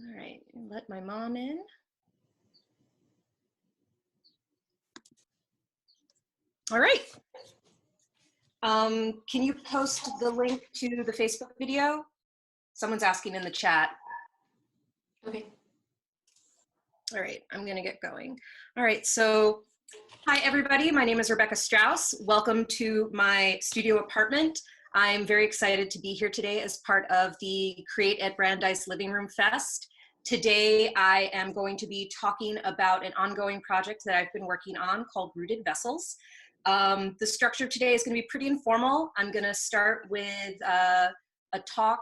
All right, let my mom in. All right. Can you post the link to the Facebook video? Someone's asking in the chat. Okay. All right, I'm gonna get going. All right, so hi everybody, my name is Rebecca Strauss. Welcome to my studio apartment. I'm very excited to be here today as part of the Create at Brandeis Living Room Fest. Today I am going to be talking about an ongoing project that I've been working on called Rooted Vessels. The structure today is going to be pretty informal. I'm going to start with a talk,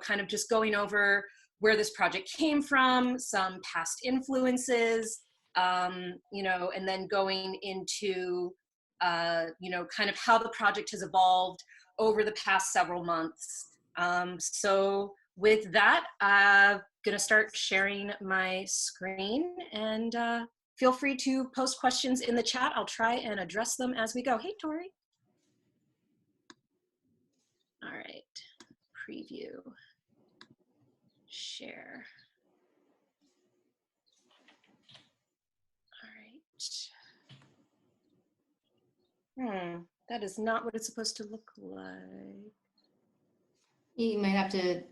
kind of just going over where this project came from, some past influences, and then going into, kind of how the project has evolved over the past several months. So with that, I'm going to start sharing my screen, and feel free to post questions in the chat. I'll try and address them as we go. Hey, Tori. All right, preview, share. All right. That is not what it's supposed to look like. You might have to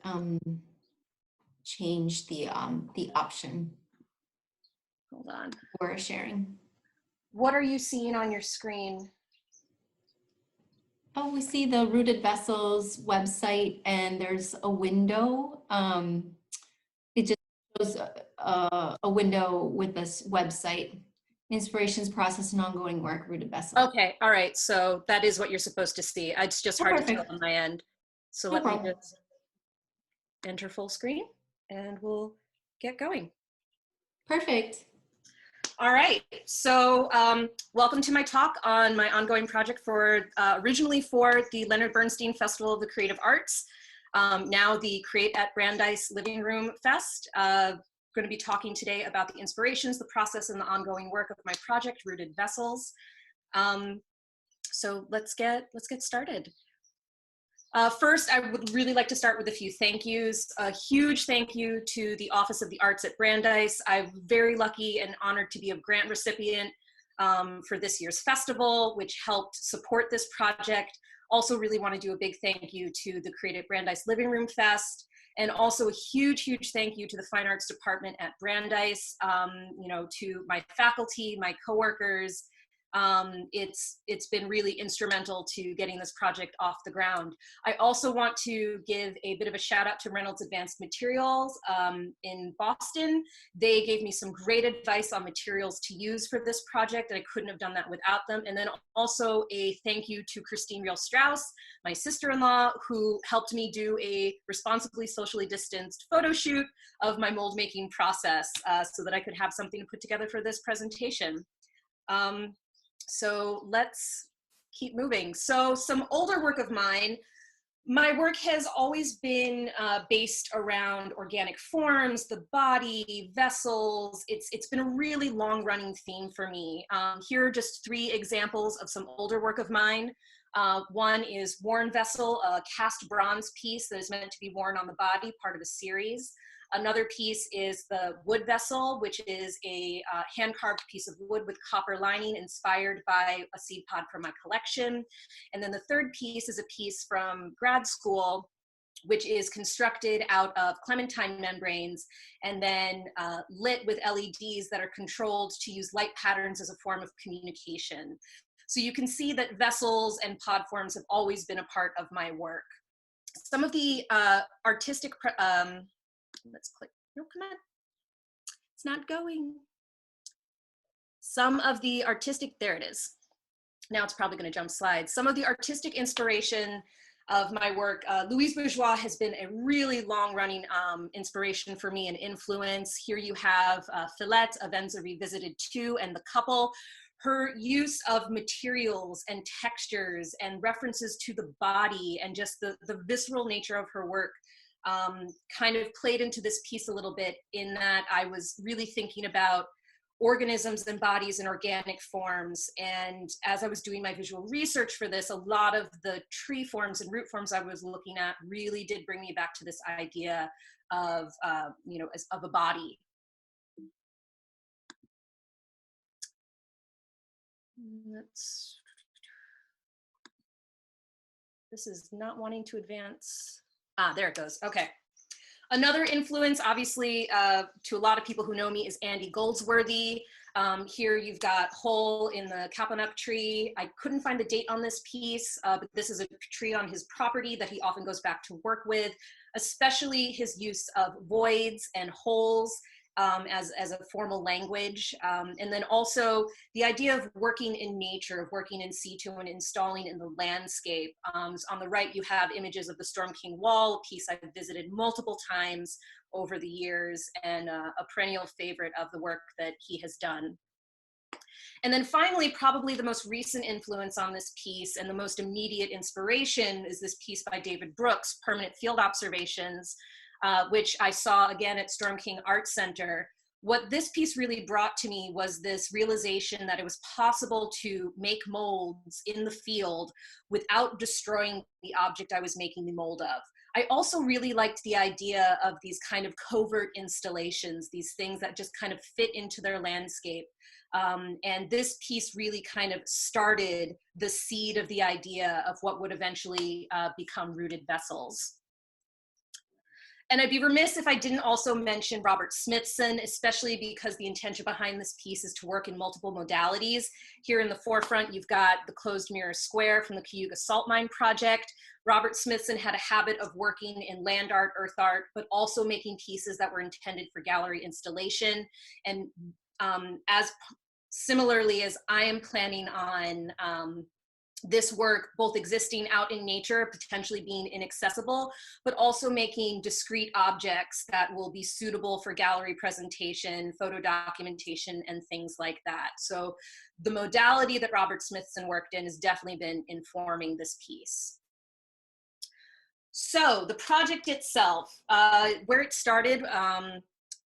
change the option Hold on. for sharing. What are you seeing on your screen? Oh, we see the Rooted Vessels website, and there's a window. It just shows a window with this website. Inspirations, process, and ongoing work, Rooted Vessels. Okay, all right, so that is what you're supposed to see. It's just hard to tell on my end. So let me just enter full screen and we'll get going. Perfect. All right, so welcome to my talk on my ongoing project for originally for the Leonard Bernstein Festival of the Creative Arts, now the Create at Brandeis Living Room Fest. Going to be talking today about the inspirations, the process, and the ongoing work of my project, Rooted Vessels. So let's get started. First, I would really like to start with a few thank yous. A huge thank you to the Office of the Arts at Brandeis. I'm very lucky and honored to be a grant recipient for this year's festival, which helped support this project. Also really want to do a big thank you to the Create at Brandeis Living Room Fest, and also a huge thank you to the Fine Arts Department at Brandeis, to my faculty, my coworkers. It's been really instrumental to getting this project off the ground. I also want to give a bit of a shout out to Reynolds Advanced Materials in Boston. They gave me some great advice on materials to use for this project, and I couldn't have done that without them. And then also a thank you to Christine Real Strauss, my sister-in-law, who helped me do a responsibly socially distanced photo shoot of my mold making process so that I could have something to put together for this presentation. So let's keep moving. So some older work of mine, my work has always been based around organic forms, the body, vessels. It's been a really long running theme for me. Here are just 3 examples of some older work of mine. One is Worn Vessel, a cast bronze piece that is meant to be worn on the body, part of a series. Another piece is the Wood Vessel, which is a hand-carved piece of wood with copper lining inspired by a seed pod from my collection. And then the third piece is a piece from grad school, which is constructed out of clementine membranes and then lit with LEDs that are controlled to use light patterns as a form of communication. So you can see that vessels and pod forms have always been a part of my work. Some of the artistic, let's click, no, come on, it's not going. Some of the artistic, there it is. Now it's probably gonna jump slides. Some of the artistic inspiration of my work, Louise Bourgeois has been a really long running inspiration for me and influence. Here you have Philette, Avenza Revisited 2, and The Couple. Her use of materials and textures and references to the body and just the visceral nature of her work kind of played into this piece a little bit, in that I was really thinking about organisms and bodies in organic forms. And as I was doing my visual research for this, a lot of the tree forms and root forms I was looking at really did bring me back to this idea of, of a body. This is not wanting to advance. There it goes. Okay. Another influence, obviously, to a lot of people who know me, is Andy Goldsworthy. Here you've got Hole in the Kapanuk tree. I couldn't find the date on this piece, but this is a tree on his property that he often goes back to work with, especially his use of voids and holes as a formal language. And then also the idea of working in nature, of working in situ and installing in the landscape. On the right, you have images of the Storm King Wall, a piece I've visited multiple times over the years, and a perennial favorite of the work that he has done. And then finally, probably the most recent influence on this piece and the most immediate inspiration is this piece by David Brooks, Permanent Field Observations, which I saw again at Storm King Art Center. What this piece really brought to me was this realization that it was possible to make molds in the field without destroying the object I was making the mold of. I also really liked the idea of these kind of covert installations, these things that just kind of fit into their landscape. And this piece really kind of started the seed of the idea of what would eventually become rooted vessels. And I'd be remiss if I didn't also mention Robert Smithson, especially because the intention behind this piece is to work in multiple modalities. Here in the forefront, you've got the closed mirror square from the Cayuga Salt Mine Project. Robert Smithson had a habit of working in land art, earth art, but also making pieces that were intended for gallery installation. And as similarly as I am planning on this work both existing out in nature, potentially being inaccessible, but also making discrete objects that will be suitable for gallery presentation, photo documentation, and things like that. So the modality that Robert Smithson worked in has definitely been informing this piece. So the project itself, where it started,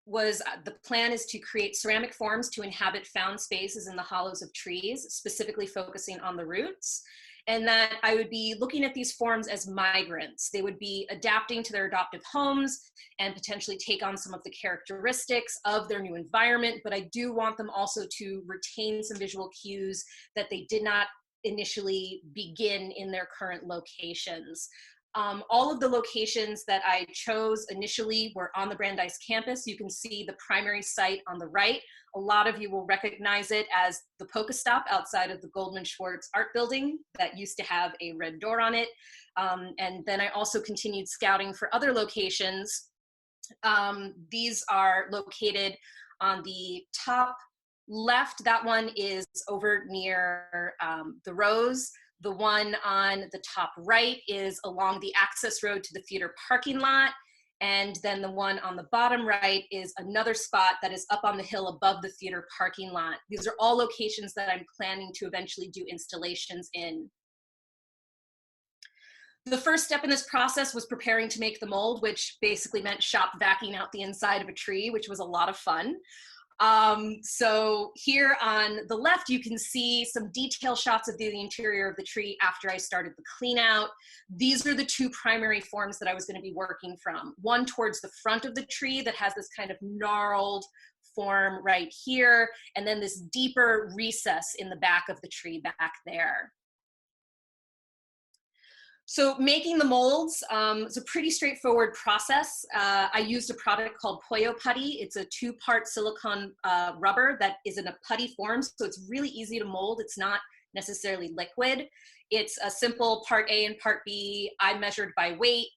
was the plan is to create ceramic forms to inhabit found spaces in the hollows of trees, specifically focusing on the roots. And that I would be looking at these forms as migrants. They would be adapting to their adoptive homes and potentially take on some of the characteristics of their new environment, but I do want them also to retain some visual cues that they did not initially begin in their current locations. All of the locations that I chose initially were on the Brandeis campus. You can see the primary site on the right. A lot of you will recognize it as the Pokestop outside of the Goldman Schwartz Art Building that used to have a red door on it. And then I also continued scouting for other locations. These are located on the top left. That one is over near the Rose. The one on the top right is along the access road to the theater parking lot. And then the one on the bottom right is another spot that is up on the hill above the theater parking lot. These are all locations that I'm planning to eventually do installations in. The first step in this process was preparing to make the mold, which basically meant shop vacuuming out the inside of a tree, which was a lot of fun. So here on the left, you can see some detail shots of the interior of the tree after I started the clean out. These are the two primary forms that I was going to be working from. One towards the front of the tree that has this kind of gnarled form right here, and then this deeper recess in the back of the tree back there. So making the molds is a pretty straightforward process. I used a product called Pollo Putty. It's a two-part silicone rubber that is in a putty form, so it's really easy to mold. It's not necessarily liquid. It's a simple part A and part B. I measured by weight.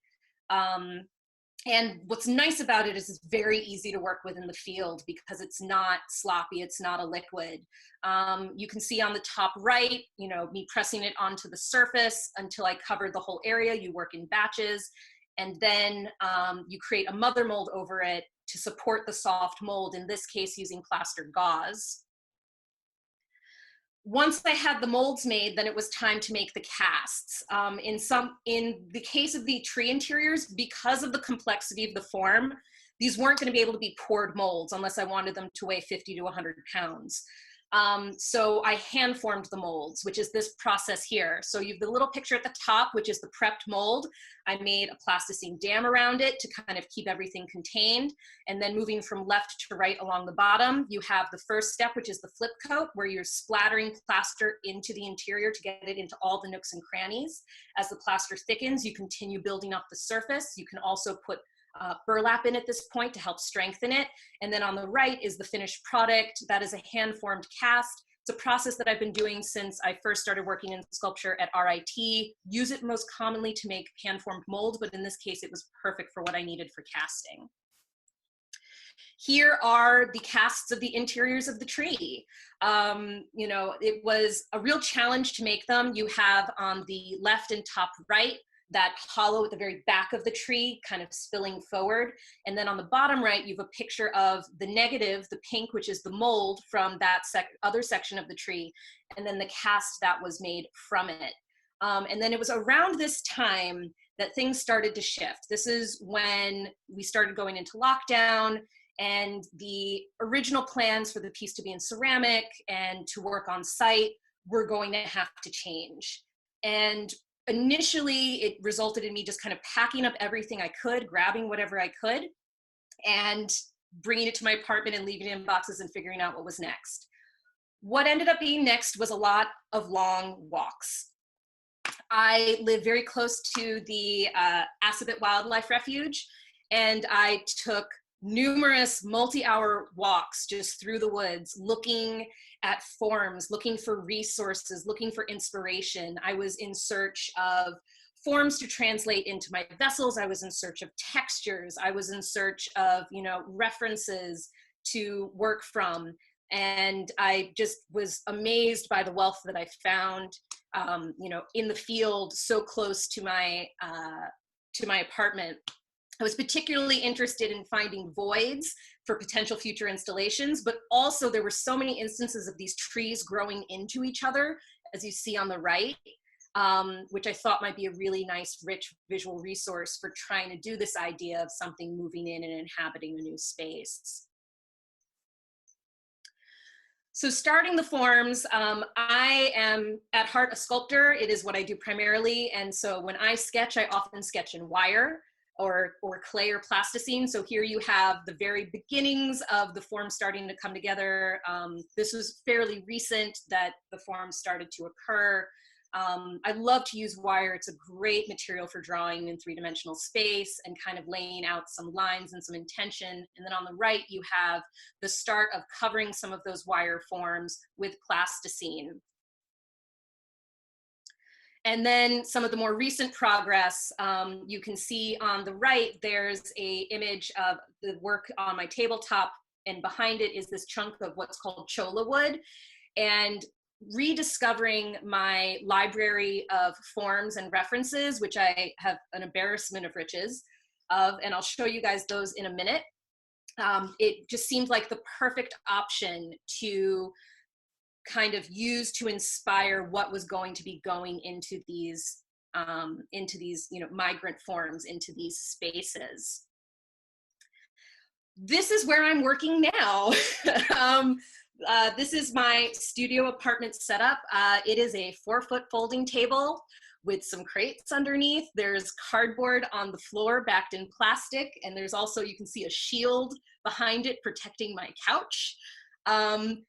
And what's nice about it is it's very easy to work with in the field because it's not sloppy, it's not a liquid. You can see on the top right, you know, me pressing it onto the surface until I covered the whole area. You work in batches, and then you create a mother mold over it to support the soft mold, in this case using plaster gauze. Once I had the molds made, then it was time to make the casts. In the case of the tree interiors, because of the complexity of the form, these weren't going to be able to be poured molds unless I wanted them to weigh 50 to 100 pounds. So I hand formed the molds, which is this process here. So you have the little picture at the top, which is the prepped mold. I made a plasticine dam around it to kind of keep everything contained. And then moving from left to right along the bottom, you have the first step, which is the flip coat, where you're splattering plaster into the interior to get it into all the nooks and crannies. As the plaster thickens, you continue building up the surface. You can also put burlap in at this point to help strengthen it. And then on the right is the finished product. That is a hand-formed cast. It's a process that I've been doing since I first started working in sculpture at RIT. Use it most commonly to make hand-formed molds, but in this case, it was perfect for what I needed for casting. Here are the casts of the interiors of the tree. You know, it was a real challenge to make them. You have on the left and top right, that hollow at the very back of the tree kind of spilling forward. And then on the bottom right, you have a picture of the negative, the pink, which is the mold from that other section of the tree, and then the cast that was made from it. And then it was around this time that things started to shift. This is when we started going into lockdown, and the original plans for the piece to be in ceramic and to work on site were going to have to change. And initially, it resulted in me just kind of packing up everything I could, grabbing whatever I could, and bringing it to my apartment and leaving it in boxes and figuring out what was next. What ended up being next was a lot of long walks. I live very close to the Assabet Wildlife Refuge, and I took numerous multi-hour walks just through the woods, looking at forms, looking for resources, looking for inspiration. I was in search of forms to translate into my vessels. I was in search of textures. I was in search of, you know, references to work from. And I just was amazed by the wealth that I found, you know, in the field so close to my apartment. I was particularly interested in finding voids for potential future installations, but also there were so many instances of these trees growing into each other, as you see on the right, which I thought might be a really nice, rich visual resource for trying to do this idea of something moving in and inhabiting a new space. So starting the forms, I am at heart a sculptor. It is what I do primarily. And so when I sketch, I often sketch in wire or clay or plasticine. So here you have the very beginnings of the form starting to come together. This was fairly recent that the forms started to occur. I love to use wire. It's a great material for drawing in three-dimensional space and kind of laying out some lines and some intention. And then on the right, you have the start of covering some of those wire forms with plasticine. And then some of the more recent progress, you can see on the right, there's an image of the work on my tabletop, and behind it is this chunk of what's called cholla wood. And rediscovering my library of forms and references, which I have an embarrassment of riches of, and I'll show you guys those in a minute. It just seemed like the perfect option to kind of use to inspire what was going to be going into these, you know, migrant forms, into these spaces. This is where I'm working now. This is my studio apartment setup. It is a 4-foot folding table with some crates underneath. There's cardboard on the floor backed in plastic, and there's also, you can see a shield behind it protecting my couch.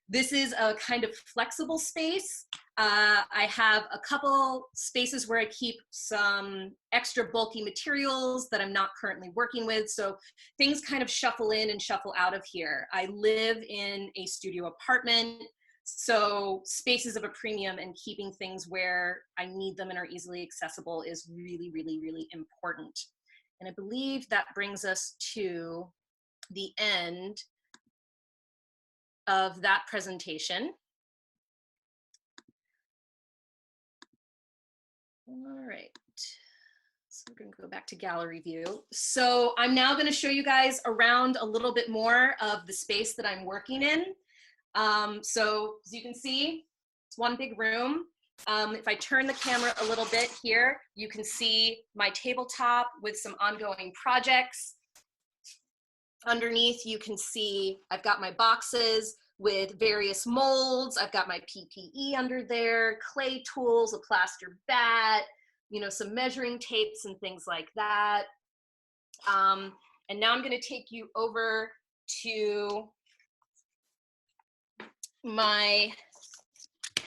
This is a kind of flexible space. I have a couple spaces where I keep some extra bulky materials that I'm not currently working with. So things kind of shuffle in and shuffle out of here. I live in a studio apartment, so spaces of a premium, and keeping things where I need them and are easily accessible is really, really, really important. And I believe that brings us to the end of that presentation. All right, so we're going to go back to gallery view. So I'm now going to show you guys around a little bit more of the space that I'm working in. So as you can see, it's one big room. If I turn the camera a little bit here, you can see my tabletop with some ongoing projects. Underneath, you can see I've got my boxes with various molds. I've got my PPE under there, clay tools, a plaster bat, you know, some measuring tapes and things like that. And now I'm going to take you over to my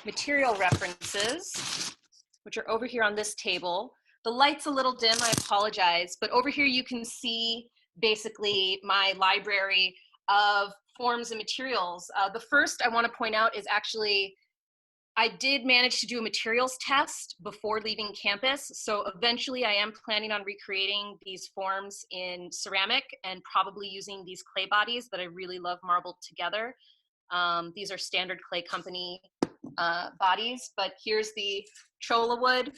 material references, which are over here on this table. The light's a little dim, I apologize, but over here you can see basically my library of forms and materials. The first I want to point out is actually, I did manage to do a materials test before leaving campus. So eventually I am planning on recreating these forms in ceramic and probably using these clay bodies that I really love marbled together. These are Standard Clay Company bodies, but here's the cholla wood.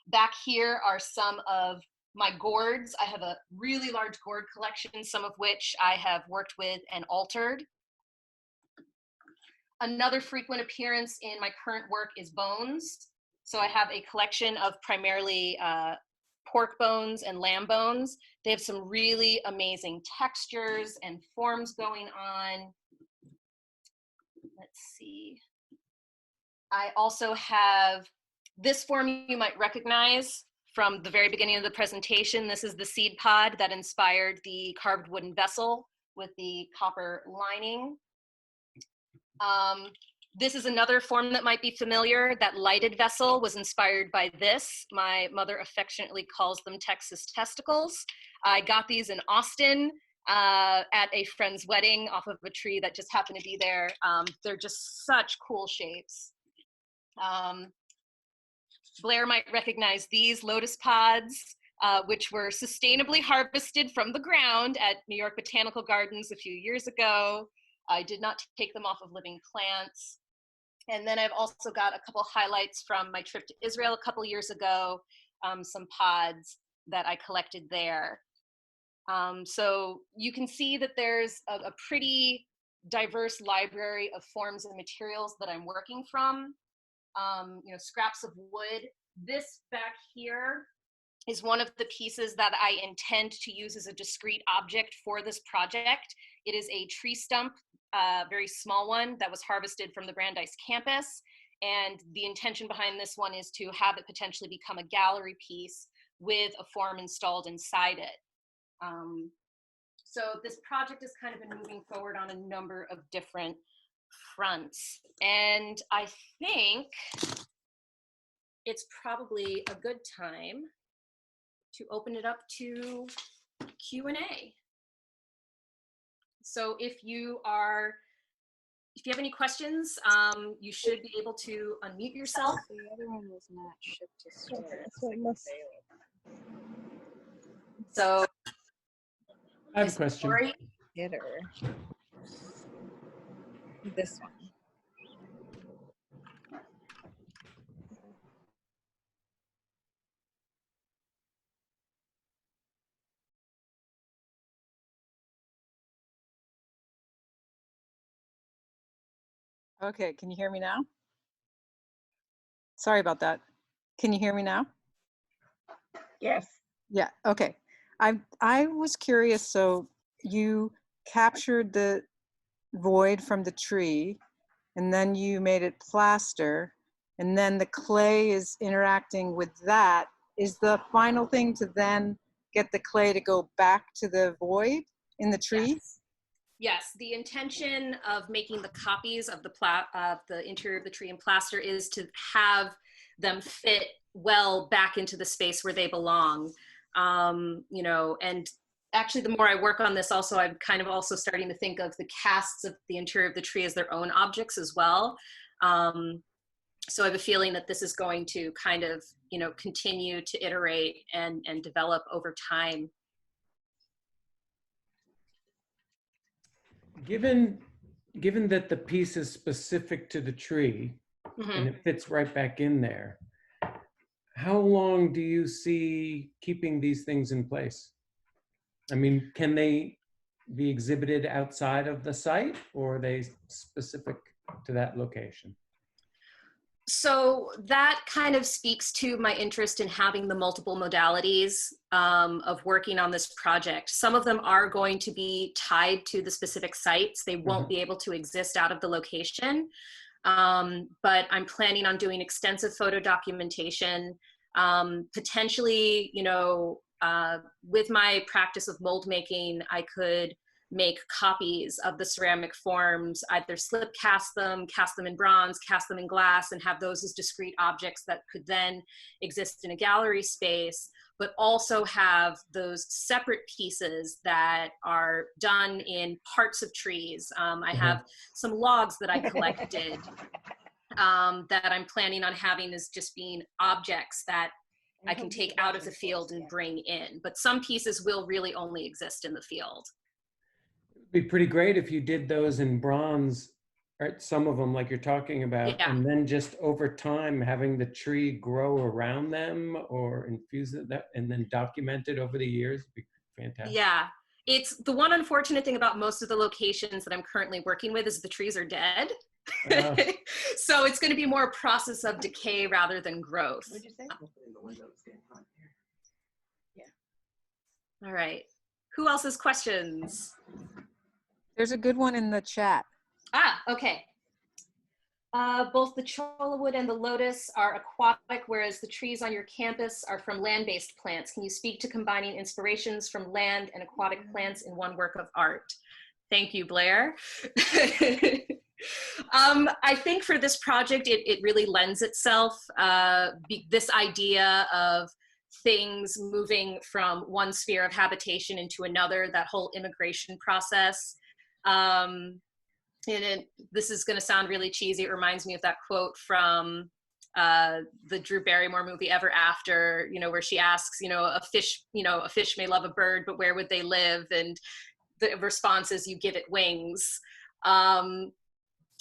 Back here are some of my gourds. I have a really large gourd collection, some of which I have worked with and altered. Another frequent appearance in my current work is bones. So I have a collection of primarily pork bones and lamb bones. They have some really amazing textures and forms going on. Let's see. I also have this form you might recognize from the very beginning of the presentation. This is the seed pod that inspired the carved wooden vessel with the copper lining. This is another form that might be familiar. That lighted vessel was inspired by this. My mother affectionately calls them Texas testicles. I got these in Austin at a friend's wedding off of a tree that just happened to be there. They're just such cool shapes. Blair might recognize these lotus pods, which were sustainably harvested from the ground at New York Botanical Gardens a few years ago. I did not take them off of living plants. And then I've also got a couple highlights from my trip to Israel a couple years ago, some pods that I collected there. So you can see that there's a pretty diverse library of forms and materials that I'm working from. You know, scraps of wood. This back here is one of the pieces that I intend to use as a discrete object for this project. It is a tree stump, very small one that was harvested from the Brandeis campus. And the intention behind this one is to have it potentially become a gallery piece with a form installed inside it. So this project has kind of been moving forward on a number of different fronts. And I think it's probably a good time to open it up to Q&A. So if you have any questions, you should be able to unmute yourself. The other one was not shipped to store. So it must. So I have a question. Lori? Get her. This one. Okay, can you hear me now? Sorry about that. Can you hear me now? Yes. Yeah, okay. I was curious, so you captured the void from the tree and then you made it plaster and then the clay is interacting with that. Is the final thing to then get the clay to go back to the void in the tree? Yes. Yes, the intention of making the copies of the interior of the tree and plaster is to have them fit well back into the space where they belong. You know, and actually the more I work on this also, I'm kind of also starting to think of the casts of the interior of the tree as their own objects as well. So I have a feeling that this is going to kind of, you know, continue to iterate and develop over time. Given that the piece is specific to the tree and it fits right back in there, how long do you see keeping these things in place? I mean, can they be exhibited outside of the site or are they specific to that location? So that kind of speaks to my interest in having the multiple modalities of working on this project. Some of them are going to be tied to the specific sites. They won't be able to exist out of the location. But I'm planning on doing extensive photo documentation, potentially, you know, with my practice of mold making, I could make copies of the ceramic forms, either slip cast them in bronze, cast them in glass, and have those as discrete objects that could then exist in a gallery space, but also have those separate pieces that are done in parts of trees. I have some logs that I collected that I'm planning on having as just being objects that I can take out of the field and bring in. But some pieces will really only exist in the field. Be pretty great if you did those in bronze, right? Some of them like you're talking about, and then just over time having the tree grow around them or infuse that and then document it over the years would be fantastic. Yeah, it's the one unfortunate thing about most of the locations that I'm currently working with is the trees are dead. So it's going to be more a process of decay rather than growth. What'd you say? All right, who else has questions? There's a good one in the chat. Okay. Both the cholla wood and the lotus are aquatic, whereas the trees on your campus are from land-based plants. Can you speak to combining inspirations from land and aquatic plants in one work of art? Thank you, Blair. I think for this project, it really lends itself, this idea of things moving from one sphere of habitation into another, that whole immigration process. This is going to sound really cheesy. It reminds me of that quote from the Drew Barrymore movie Ever After, you know, where she asks, a fish may love a bird, but where would they live? And the response is, you give it wings.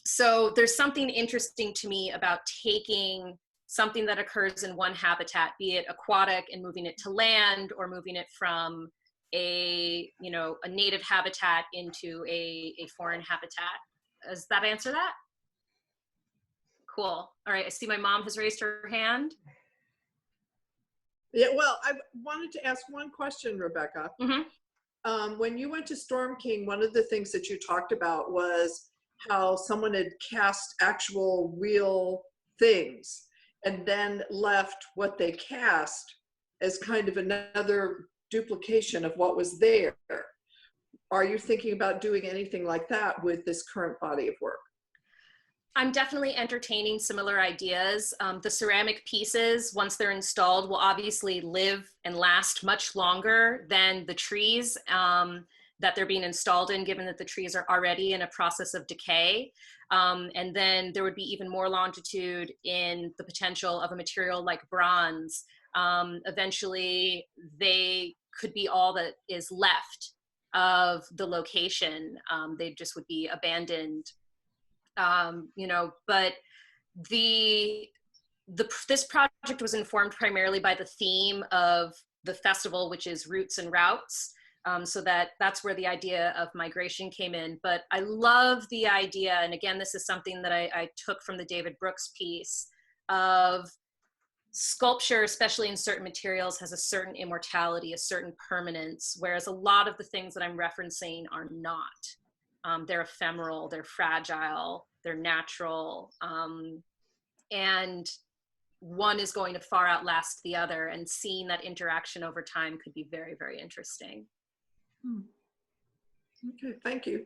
So there's something interesting to me about taking something that occurs in one habitat, be it aquatic, and moving it to land, or moving it from a native habitat into a foreign habitat. Does that answer that? Cool. All right, I see my mom has raised her hand. Yeah, well, I wanted to ask one question, Rebecca. When you went to Storm King, one of the things that you talked about was how someone had cast actual real things and then left what they cast as kind of another duplication of what was there. Are you thinking about doing anything like that with this current body of work? I'm definitely entertaining similar ideas. The ceramic pieces, once they're installed, will obviously live and last much longer than the trees that they're being installed in, given that the trees are already in a process of decay. And then there would be even more longitude in the potential of a material like bronze. Eventually, they could be all that is left of the location. They just would be abandoned. But this project was informed primarily by the theme of the festival, which is roots and routes. So that's where the idea of migration came in. But I love the idea, and again, this is something that I took from the David Brooks piece, of sculpture, especially in certain materials, has a certain immortality, a certain permanence, whereas a lot of the things that I'm referencing are not. They're ephemeral, they're fragile, they're natural, and one is going to far outlast the other, and seeing that interaction over time could be very, very interesting. Okay, thank you.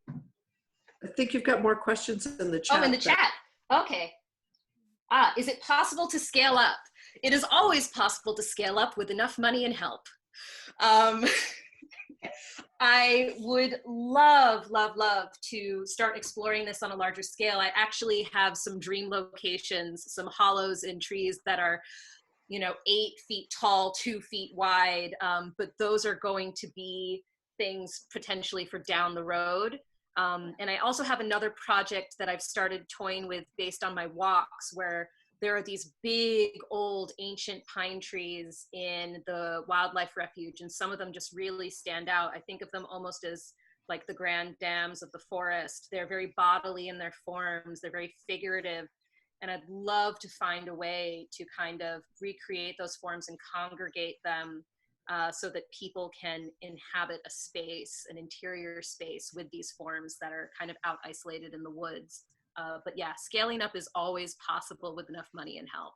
I think you've got more questions in the chat. Oh, in the chat. Okay. Is it possible to scale up? It is always possible to scale up with enough money and help. I would love, love, love to start exploring this on a larger scale. I actually have some dream locations, some hollows in trees that are, 8 feet tall, 2 feet wide, but those are going to be things potentially for down the road. And I also have another project that I've started toying with based on my walks, where there are these big, old, ancient pine trees in the wildlife refuge, and some of them just really stand out. I think of them almost as like the grand dams of the forest. They're very bodily in their forms. They're very figurative. And I'd love to find a way to kind of recreate those forms and congregate them so that people can inhabit a space, an interior space with these forms that are kind of out isolated in the woods. But yeah, scaling up is always possible with enough money and help.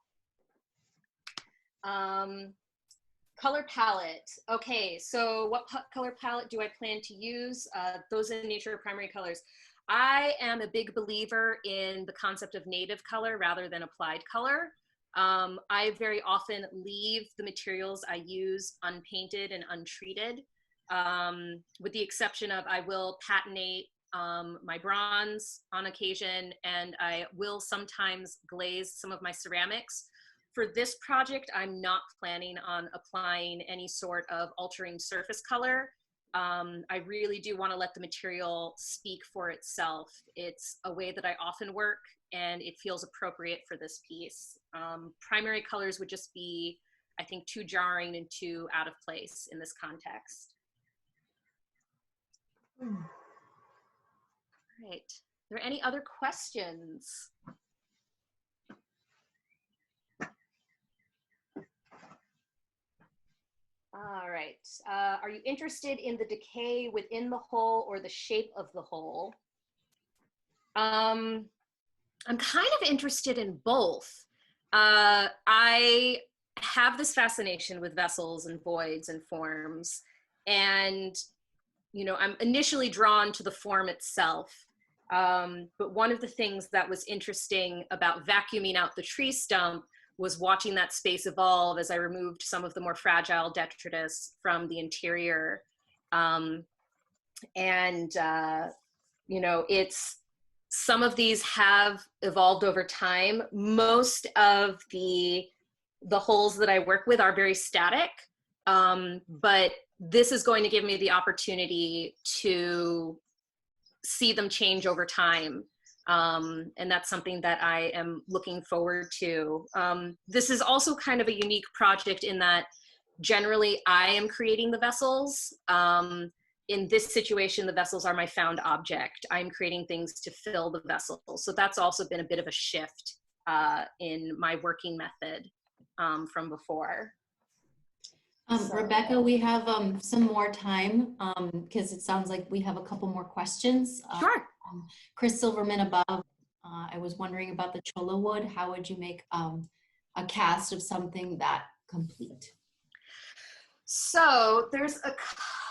Color palette. Okay, so what color palette do I plan to use? Those in nature are primary colors. I am a big believer in the concept of native color rather than applied color. I very often leave the materials I use unpainted and untreated, with the exception of I will patinate my bronze on occasion, and I will sometimes glaze some of my ceramics. For this project, I'm not planning on applying any sort of altering surface color. I really do want to let the material speak for itself. It's a way that I often work, and it feels appropriate for this piece. Primary colors would just be, I think, too jarring and too out of place in this context. All right. Are there any other questions? All right. Are you interested in the decay within the hole or the shape of the hole? I'm kind of interested in both. I have this fascination with vessels and voids and forms, and you know, I'm initially drawn to the form itself. But one of the things that was interesting about vacuuming out the tree stump was watching that space evolve as I removed some of the more fragile detritus from the interior. You know, some of these have evolved over time. Most of the holes that I work with are very static, but this is going to give me the opportunity to see them change over time. And that's something that I am looking forward to. This is also kind of a unique project in that generally I am creating the vessels. In this situation, the vessels are my found object. I'm creating things to fill the vessels. So that's also been a bit of a shift in my working method from before. Rebecca, we have some more time because it sounds like we have a couple more questions. Sure. Chris Silverman above, I was wondering about the cholla wood. How would you make a cast of something that complete? So there's a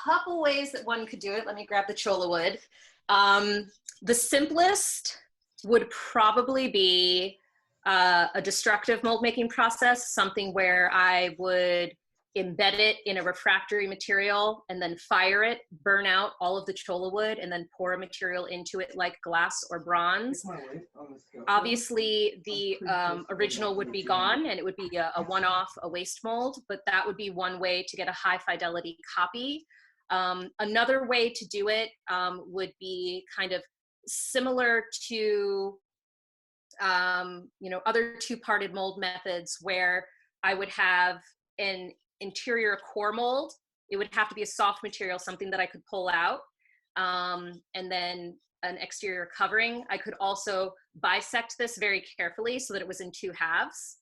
couple ways that one could do it. Let me grab the cholla wood. The simplest would probably be a destructive mold making process, something where I would embed it in a refractory material and then fire it, burn out all of the cholla wood, and then pour a material into it like glass or bronze. Obviously, the original would be gone and it would be a one-off, a waste mold, but that would be one way to get a high fidelity copy. Another way to do it would be kind of similar to you know, other two-parted mold methods where I would have an interior core mold. It would have to be a soft material, something that I could pull out, and then an exterior covering. I could also bisect this very carefully so that it was in two halves,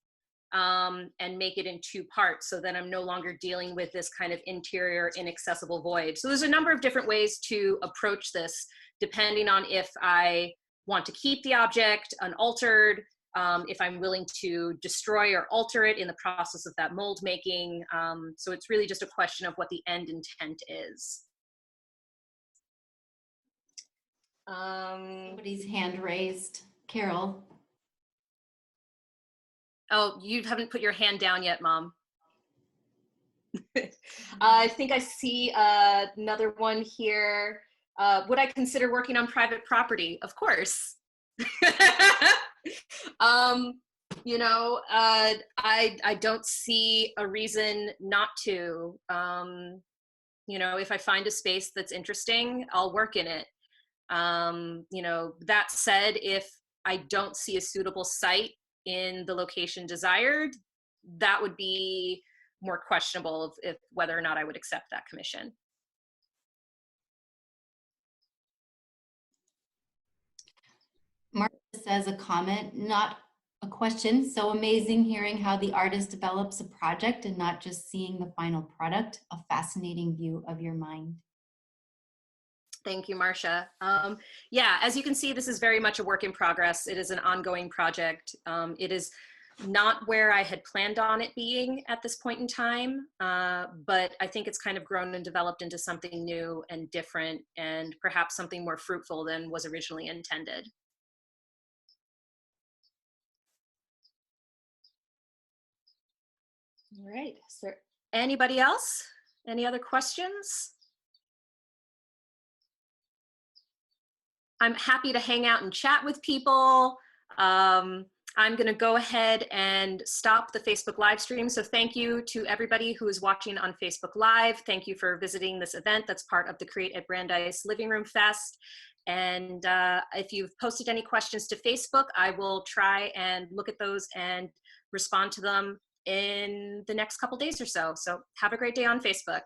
and make it in two parts, so then I'm no longer dealing with this kind of interior inaccessible void. So there's a number of different ways to approach this, depending on if I want to keep the object unaltered, if I'm willing to destroy or alter it in the process of that mold making. So it's really just a question of what the end intent is. Somebody's hand raised. Carol. Oh, you haven't put your hand down yet, Mom. I think I see another one here. Would I consider working on private property? Of course. You know, I don't see a reason not to. You know, if I find a space that's interesting, I'll work in it. You know, that said, if I don't see a suitable site in the location desired, that would be more questionable if whether or not I would accept that commission. says a comment, not a question. So amazing hearing how the artist develops a project and not just seeing the final product. A fascinating view of your mind. Thank you, Marcia. Yeah, as you can see, this is very much a work in progress. It is an ongoing project. It is not where I had planned on it being at this point in time, but I think it's kind of grown and developed into something new and different, and perhaps something more fruitful than was originally intended. All right, is there anybody else? Any other questions? I'm happy to hang out and chat with people. I'm going to go ahead and stop the Facebook live stream. So thank you to everybody who is watching on Facebook Live. Thank you for visiting this event that's part of the Create at Brandeis Living Room Fest. And if you've posted any questions to Facebook, I will try and look at those and respond to them in the next couple days or so. So have a great day on Facebook.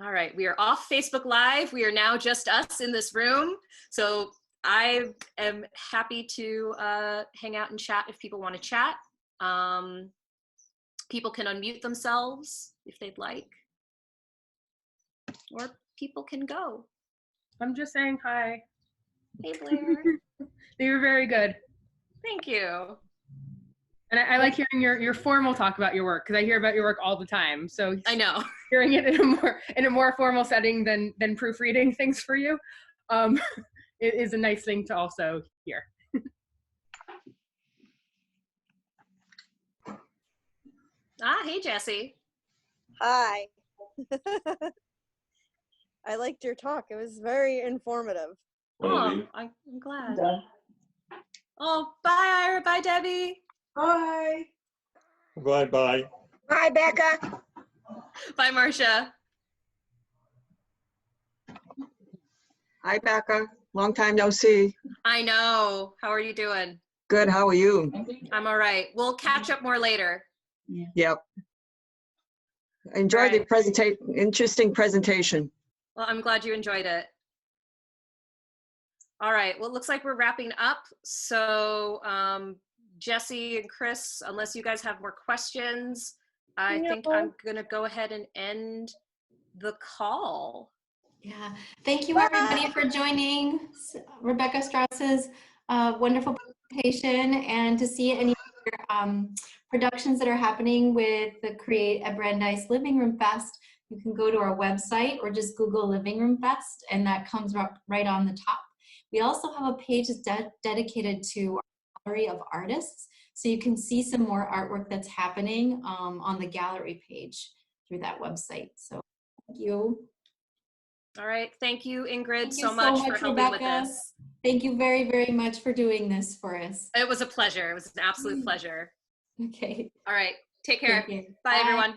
All right, we are off Facebook Live. We are now just us in this room. So I am happy to hang out and chat if people want to chat. People can unmute themselves if they'd like, or people can go. I'm just saying hi. Hey, Blair. They were very good. Thank you. And I like hearing your formal talk about your work, because I hear about your work all the time. So I know. Hearing it in a more formal setting than proofreading things for you, it is a nice thing to also hear. Hey, Jessie. Hi. I liked your talk. It was very informative. Oh, I'm glad. Oh, bye, Ira. Bye, Debbie. Bye. Bye, Becca. Bye, Marcia. Hi, Becca. Long time no see. I know. How are you doing? Good. How are you? I'm all right. We'll catch up more later. Yep. I enjoyed the presentation. Interesting presentation. Well, I'm glad you enjoyed it. All right. Well, it looks like we're wrapping up. So Jesse and Chris, unless you guys have more questions, I think I'm going to go ahead and end the call. Yeah, thank you everybody for joining Rebecca Strauss's wonderful presentation, and to see any productions that are happening with the Create at Brandeis Living Room Fest, you can go to our website or just Google Living Room Fest, and that comes up right on the top. We also have a page that's dedicated to our gallery of artists, so you can see some more artwork that's happening on the gallery page through that website. So thank you. All right. Thank you, Ingrid, Thank you so much for helping Rebecca. with this. Thank you very, very much for doing this for us. It was a pleasure. It was an absolute pleasure. Okay. All right. Take care. Thank you. Bye, everyone.